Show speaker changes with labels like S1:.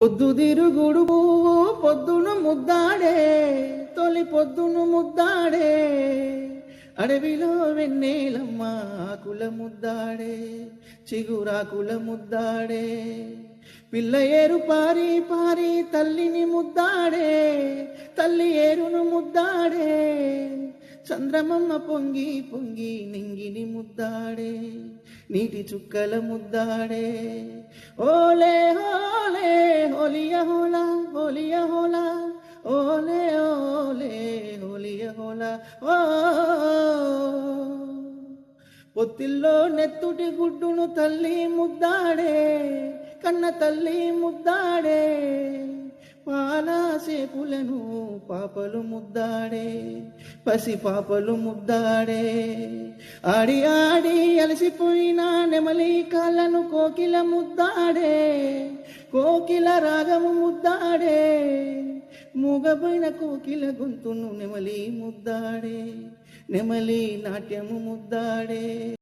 S1: పొద్దుదిరుగుడు పొద్దును ముద్దాడే తొలి పొద్దును ముద్దాడే అడవిలో వెన్నెలమ్మ ఆకుల ముద్దాడే చిగురాకుల ముద్దాడే పిల్ల ఏరు పారి పారి తల్లిని ముద్దాడే తల్లి ఏరును ముద్దాడే చంద్రమమ్మ పొంగి పొంగి నింగిని ముద్దాడే నీటి చుక్కల ముద్దాడే ఓలే ఓలే హోలియ హోలా హోలియ హోలా ఓలే ఓలే హోలియ హోలా ఓ పొత్తిల్లో నెత్తుటి గుడ్డును తల్లి ముద్దాడే కన్న తల్లి ముద్దాడే పాలసేపులను పాపలు ముద్దాడే పసి పాపలు ముద్దాడే ఆడి ఆడి అలసిపోయిన నెమలి కాళ్ళను కోకిల ముద్దాడే కోకిల రాగము ముద్దాడే మూగబోయిన కోకిల గొంతును నెమలి ముద్దాడే నెమలి నాట్యము ముద్దాడే।